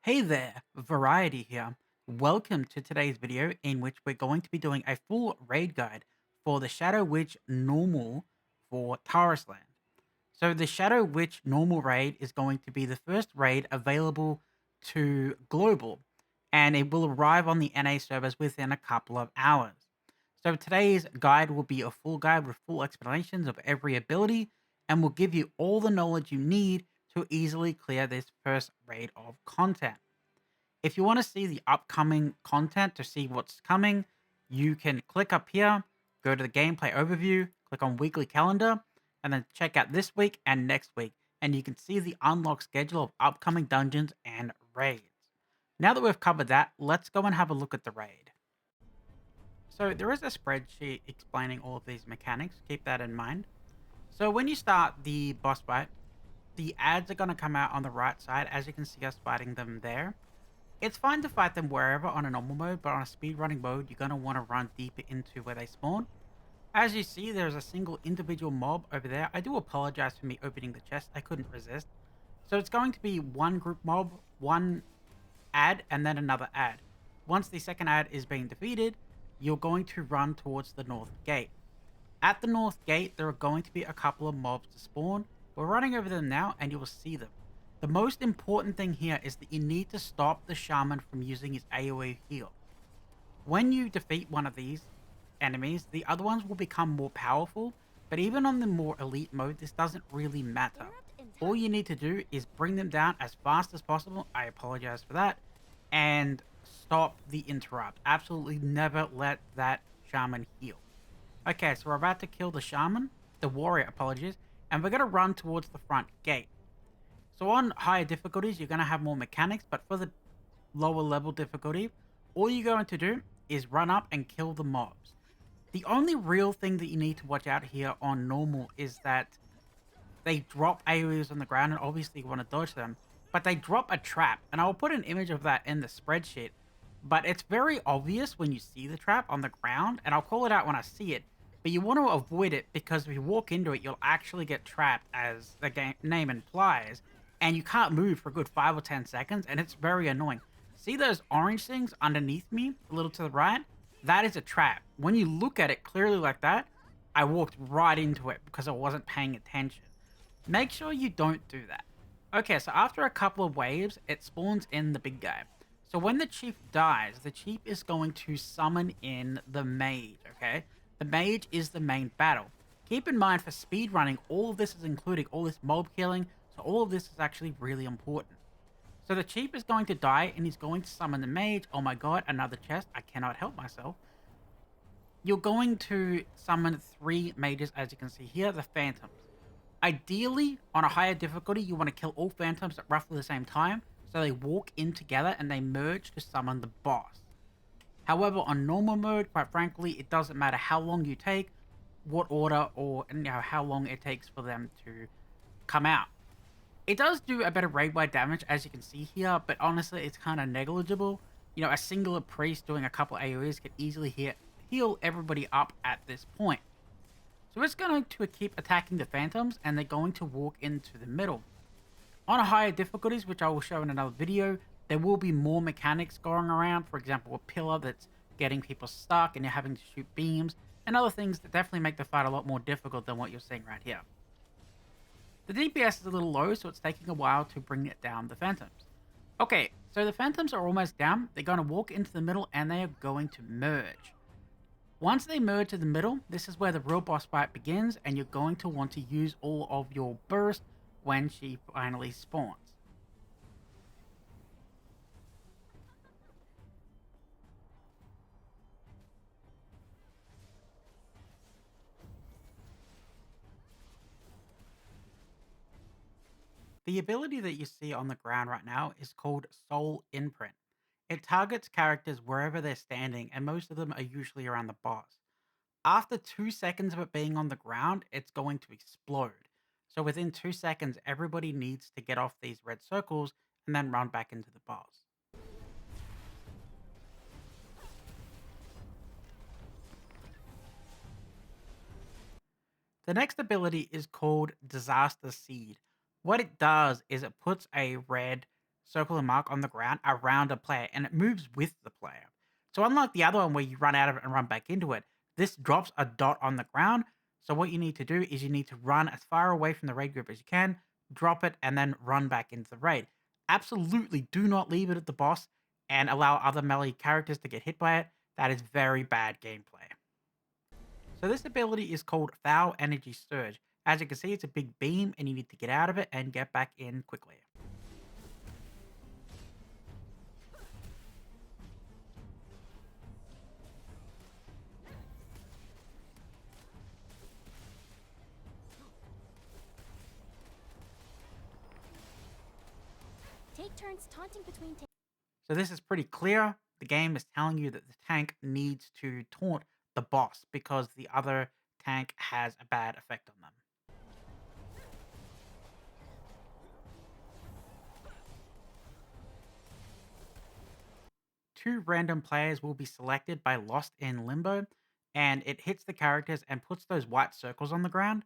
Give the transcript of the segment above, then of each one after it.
Hey there, Variety here. Welcome to today's video in which we're going to be doing a full raid guide for the Shadow Witch normal for Tarisland. So the Shadow Witch normal raid is going to be the first raid available to global, and it will arrive on the NA servers within a couple of hours. So today's guide will be a full guide with full explanations of every ability and will give you all the knowledge you need to easily clear this first raid of content. If you want to see the upcoming content to see what's coming, you can click up here, go to the gameplay overview, click on weekly calendar, and then check out this week and next week. And you can see the unlock schedule of upcoming dungeons and raids. Now that we've covered that, let's go and have a look at the raid. So there is a spreadsheet explaining all of these mechanics. Keep that in mind. So when you start the boss fight, the ads are going to come out on the right side, as you can see us fighting them there. It's fine to fight them wherever on a normal mode, but on a speedrunning mode, you're going to want to run deeper into where they spawn. As you see, there's a single individual mob over there. I do apologize for me opening the chest. I couldn't resist. So it's going to be one group mob, one ad, and then another ad. Once the second ad is being defeated, you're going to run towards the north gate. At the north gate, there are going to be a couple of mobs to spawn. We're running over them now, and you will see them. The most important thing here is that you need to stop the shaman from using his AoE heal. When you defeat one of these enemies, the other ones will become more powerful, but even on the more elite mode, this doesn't really matter. All you need to do is bring them down as fast as possible. I apologize for that. And stop the interrupt. Absolutely never let that shaman heal. Okay, so we're about to kill the shaman, the warrior, apologies, and we're going to run towards the front gate. So on higher difficulties, you're going to have more mechanics, but for the lower level difficulty, all you're going to do is run up and kill the mobs. The only real thing that you need to watch out here on normal is that they drop AoEs on the ground, and obviously you want to dodge them, but they drop a trap, and I'll put an image of that in the spreadsheet, but it's very obvious when you see the trap on the ground, and I'll call it out when I see it, but you want to avoid it because if you walk into it, you'll actually get trapped, as the game name implies, and you can't move for a good 5 or 10 seconds, and it's very annoying. See those orange things underneath me, a little to the right? That is a trap. When you look at it clearly like that, I walked right into it because I wasn't paying attention. Make sure you don't do that. Okay, so after a couple of waves, it spawns in the big guy. So when the chief dies, the chief is going to summon in the mage, okay? The mage is the main battle. Keep in mind for speedrunning, all of this is including all this mob killing, so all of this is actually really important. So the chief is going to die and he's going to summon the mage. Oh my god, another chest. I cannot help myself. You're going to summon 3 mages, as you can see here, the phantoms. Ideally, on a higher difficulty, you want to kill all phantoms at roughly the same time, so they walk in together and they merge to summon the boss. However, on normal mode, quite frankly, it doesn't matter how long you take, what order, or how long it takes for them to come out. It does do a bit of raid-wide damage, as you can see here, but honestly, it's kind of negligible. A singular priest doing a couple AoEs can easily heal everybody up at this point. So it's going to keep attacking the phantoms, and they're going to walk into the middle. On a higher difficulties, which I will show in another video, there will be more mechanics going around. For example, a pillar that's getting people stuck and you're having to shoot beams, and other things that definitely make the fight a lot more difficult than what you're seeing right here. The DPS is a little low, so it's taking a while to bring it down the phantoms. Okay, so the phantoms are almost down. They're going to walk into the middle and they are going to merge. Once they merge to the middle, this is where the real boss fight begins, and you're going to want to use all of your burst when she finally spawns. The ability that you see on the ground right now is called Soul Imprint. It targets characters wherever they're standing, and most of them are usually around the boss. After 2 seconds of it being on the ground, it's going to explode. So within 2 seconds, everybody needs to get off these red circles and then run back into the boss. The next ability is called Disaster Seed. What it does is it puts a red circle a mark on the ground around a player and it moves with the player. So, unlike the other one where you run out of it and run back into it, this drops a dot on the ground. So, what you need to do is you need to run as far away from the raid group as you can, drop it, and then run back into the raid. Absolutely do not leave it at the boss and allow other melee characters to get hit by it. That is very bad gameplay. So this ability is called Foul Energy Surge. As you can see, it's a big beam and you need to get out of it and get back in quickly. Take turns taunting between So this is pretty clear. The game is telling you that the tank needs to taunt the boss because the other tank has a bad effect on them. Two random players will be selected by Lost in Limbo, and it hits the characters and puts those white circles on the ground.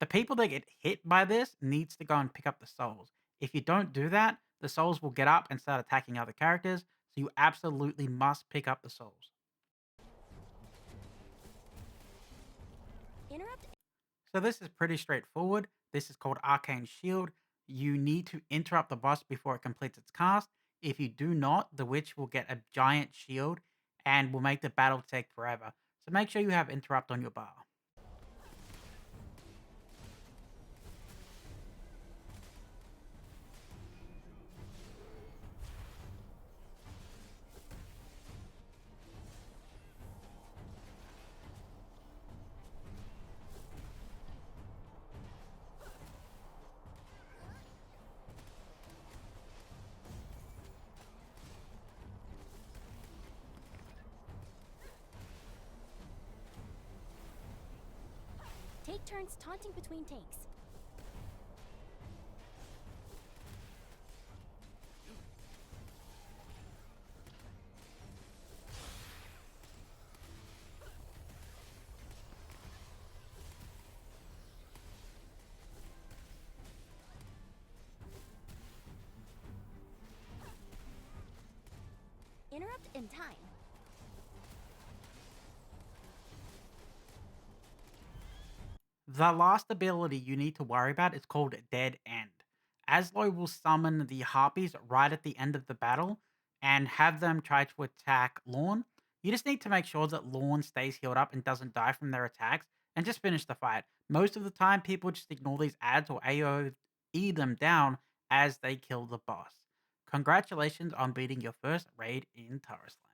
The people that get hit by this needs to go and pick up the souls. If you don't do that, the souls will get up and start attacking other characters, so you absolutely must pick up the souls. interrupt. So this is pretty straightforward. This is called Arcane Shield. You need to interrupt the boss before it completes its cast. If you do not, the witch will get a giant shield and will make the battle take forever. So make sure you have interrupt on your bar. Take turns taunting between tanks. Interrupt in time. The last ability you need to worry about is called Dead End. Aslow will summon the harpies right at the end of the battle and have them try to attack Lorne. You just need to make sure that Lorne stays healed up and doesn't die from their attacks and just finish the fight. Most of the time, people just ignore these ads or AoE them down as they kill the boss. Congratulations on beating your first raid in Tarisland.